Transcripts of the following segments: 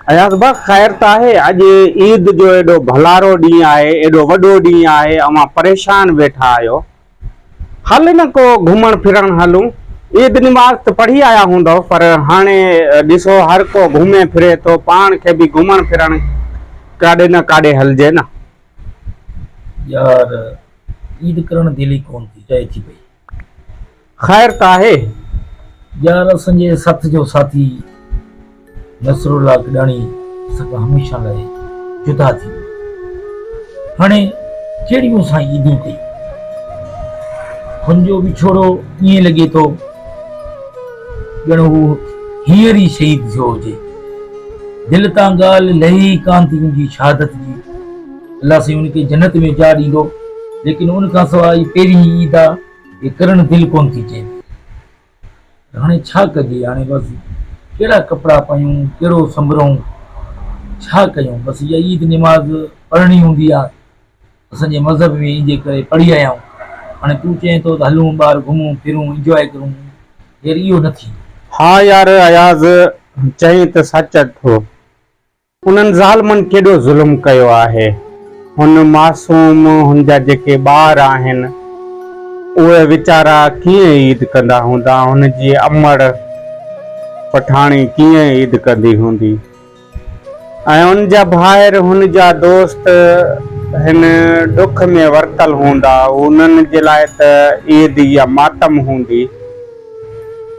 अयाज़ बा ख़ैर त आहे। अॼु ईद जो एॾो भलारो ॾींहुं आहे, एॾो वॾो ॾींहुं आहे, अवां परेशान वेठा आहियो। हल न को घुमण फिरण हलूं। ईद निमाज़ त पढ़ी आया हूंदव, पर हाणे ॾिसो हर को घुमे फिरे थो, पाण खे बि घुमण फिरण काॾे न काॾे हलजे न। यार ईद करण दिली कोन थी चए थी पई। ख़ैर त आहे यार असांजे साथ जो साथी नसरुल्ला किडाणी असांखां हमेशह लाइ जुदा थी वियो। हाणे कहिड़ियूं असां ईदूं कयूं? हुनजो विछोड़ो ईअं लॻे थो ॼण हू हींअर ई शहीद थियो हुजे। दिलि तां ॻाल्हि लही कान थी मुंहिंजी शहादत जी। अलाह साईं उनखे जन्नत में जा ॾींदो, लेकिन उन खां सवाइ पहिरीं ईद आहे, हे करण दिलि कोन थी चए। हाणे छा कजे? हाणे बसि कहिड़ा कपिड़ा पायूं, कहिड़ो संभरूं, छा कयूं? बसि इहा ईद निमाज़ पढ़णी हूंदी आहे। असांजे मज़हब में इन करे पढ़ी आया आहियूं। हाणे तूं चएं थो त हलूं ॿाहिरि घुमूं फिरूं इंजॉय करूं, यार इहो न थी। हाँ यार अयाज़ चई त सच थो। उन्हनि ज़ालमनि केॾो ज़ुल्म कयो आहे। हुन मासूम हुनजा जेके ॿार आहिनि उहे वीचारा कीअं ईद कंदा हूंदा, हुनजी अमड़ पठाणी कीअं ईद कंदी हूंदी, ऐं हुनजा भाइर हुनजा दोस्त हिन ॾुख में वरतल हूंदा, उन्हनि जे लाइ त ईद या मातम हूंदी।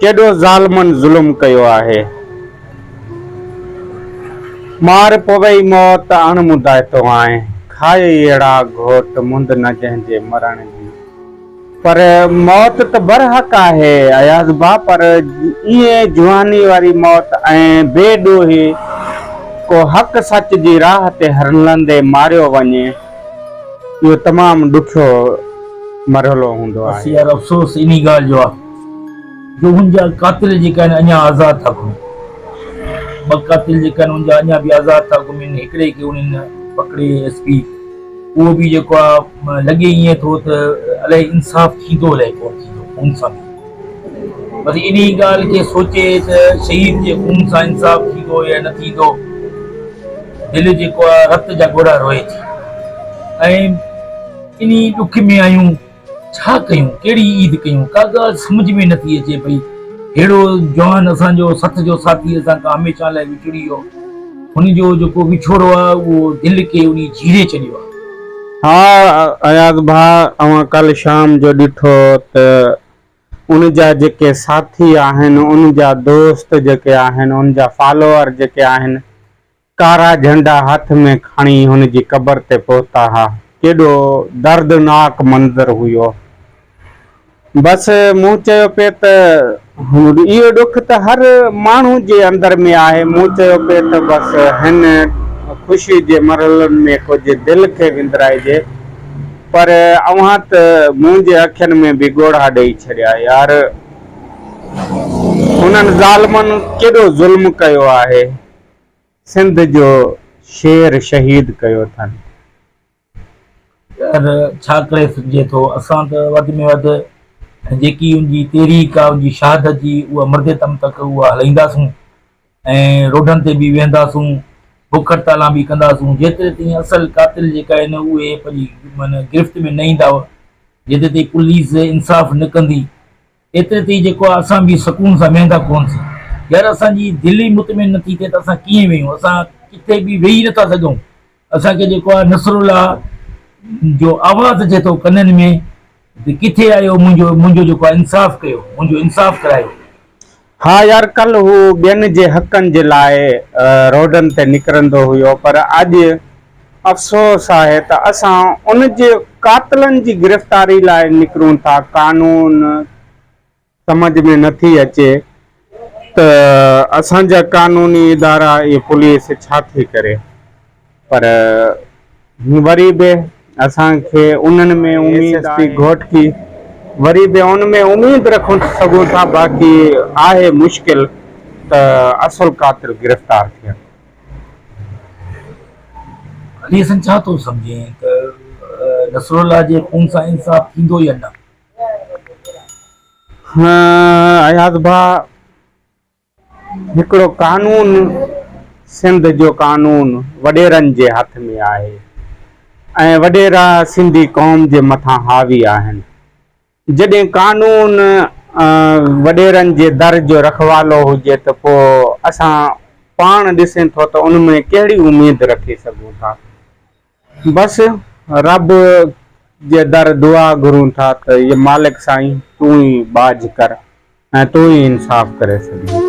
केॾो ज़ालमन ज़ुल्म कयो आहे। मार पवई मौत अणमुदाइतो आहे, खाए अहिड़ा घोट मुंद न जंहिंजे मरण जी। पर मौत त बरहक आहे अयाज़ बा, पर ईअं जुआनी वारी मौत ऐं बेॾोही को हक़ सच जी राह ते हलंदे मारियो वञे, इहो तमामु ॾुखियो मरहलो हूंदो आहे। यार अफ़सोस इन ॻाल्हि जो आहे जो हुनजा कातिल जेका आहिनि अञा आज़ादु था घुमनि। ॿ कातिल जेका आहिनि हुनजा अञा बि आज़ादु था घुमनि। हिकिड़े खे उन्हनि पकड़े एसपी, उहो बि जेको आहे लॻे ईअं थो त अलाए इंसाफ़ थींदो अलाए कोन थींदो खून सां। बसि इन ॻाल्हि खे सोचे त शहीद जे खून सां इंसाफ़ थींदो या न थींदो, दिलि जेको आहे रत जा ॻोढ़ा रोए थी। ऐं इन ॾुख में आहियूं, छा कयूं, कहिड़ी ईद कयूं, का ॻाल्हि सम्झ में नथी अचे पई। अहिड़ो जवान असांजो सथ जो साथी असांखां हमेशह लाइ विछड़ी वियो। हुनजो जेको विछोड़ो आहे उहो दिलि खे उन चीरे छॾियो आहे। हाँ अयाज़ भा, अवां कल शाम जो ॾिठो त उनजा जेके साथी आहिनि, उनजा दोस्त जेके आहिनि, उनजा फॉलोअर जेके आहिनि, कारा झंडा हथ में खणी हुनजी क़बर ते पहुता हा। केॾो दर्दनाक मंज़र हुयो। बसि मूं चयो पिए त इहो ॾुख त हर माण्हू जे अंदर में आहे। मूं चयो पिए त बसि हिन ख़ुशी जे मरहलनि में कुझु दिलि खे विंदराइजे, पर अव्हां त मुंहिंजे अखियुनि में बि ॻोढ़ा ॾेई छॾिया। यार हुननि ज़ालमनि केॾो ज़ुल्म कयो आहे। सिंध जो शेर शहीद कयो अथनि। यार छा करे सघिजे थो? असां त वधि में वधि जेकी उनजी तहरीक आहे, उनजी शहादत जी, उहा मर्दे दम तक उहा हलाईंदासूं ऐं रोडनि ते बि वेंदासूं, बुख हड़तालां बि कंदासूं, जेतिरे ताईं असल कातिल जेका आहिनि उहे पंहिंजी माना गिरफ़्त में न ईंदा, जेतिरे ताईं पुलिस इंसाफ़ न कंदी, एतिरे ताईं जेको आहे असां बि सुकून सां वेंदा कोन्हसीं। यार असांजी दिलि ई मुतमिन नथी थिए त असां कीअं वेयूं? असां किथे बि वेही नथा सघूं। असांखे जेको आहे नसरुल्ला जो आवाज़ अचे थो कननि में, किथे आयो मुंहिंजो जेको आहे इंसाफ़ कयो, मुंहिंजो इंसाफ़ करायो। हाँ यार, कल हू ॿियनि जे हक़नि जे लाइ रोडनि ते निकिरंदो हुयो, पर अॼु अफ़सोस आहे त असां उन जे कातिलनि जी गिरफ़्तारी लाइ निकिरूं था। कानून समझ में नथी अचे त असांजा कानूनी इदारा ये पुलिस छा थी करे, पर वरी बि असांखे उन्हनि में उम्मीद थी घोटकी, वरी बि उन में उम्मीद रखूं सघूं था। बाक़ी आहे मुश्किल त असुल कातिल गिरफ़्तार थियनि। अली असां छा थो सम्झें त नसरुल्ला जे खून सां इंसाफ़ थींदो या न? अयाज़ भा, हिकिड़ो कानून सिंध जो कानून वॾेरनि जे हथ में आहे ऐं वॾेरा सिंधी क़ौम जे मथां हावी आहिनि। जॾहिं कानून वॾेरनि जे दर जो रखवालो हुजे त पोइ असां पाण ॾिसूं था त उन में कहिड़ी उमेद रखे सघूं था। बसि रब जे दर दुआ घुरूं था त ये मालिक साईं तूं ई बाज कर ऐं तूं ई इंसाफ़ करे सघीं।